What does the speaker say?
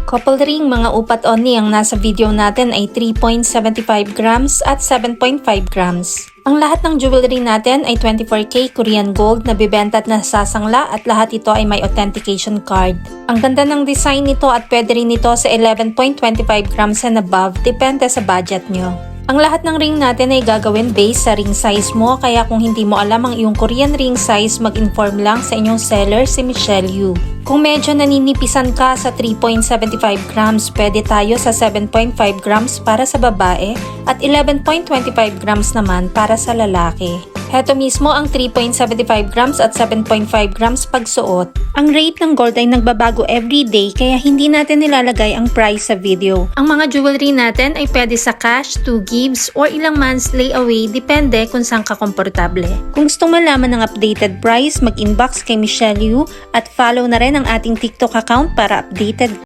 Couple ring mga upat only ang nasa video natin ay 3.75 grams at 7.5 grams. Ang lahat ng jewelry natin ay 24K Korean gold na bibenta at nasasangla at lahat ito ay may authentication card. Ang ganda ng design nito at pwede rin ito sa 11.25 grams and above, depende sa budget nyo. Ang lahat ng ring natin ay gagawin based sa ring size mo, kaya kung hindi mo alam ang iyong Korean ring size, mag-inform lang sa inyong seller si Michelle Yu. Kung medyo naninipisan ka sa 3.75 grams, pwede tayo sa 7.5 grams para sa babae at 11.25 grams naman para sa lalaki. Heto mismo ang 3.75 grams at 7.5 grams pagsuot. Ang rate ng gold ay nagbabago everyday kaya hindi natin nilalagay ang price sa video. Ang mga jewelry natin ay pwede sa cash, 2 gives, or ilang months layaway, depende kung saan ka komportable. Kung gusto malaman ng updated price, mag-inbox kay Michelle Yu at follow na rin ang ating TikTok account para updated.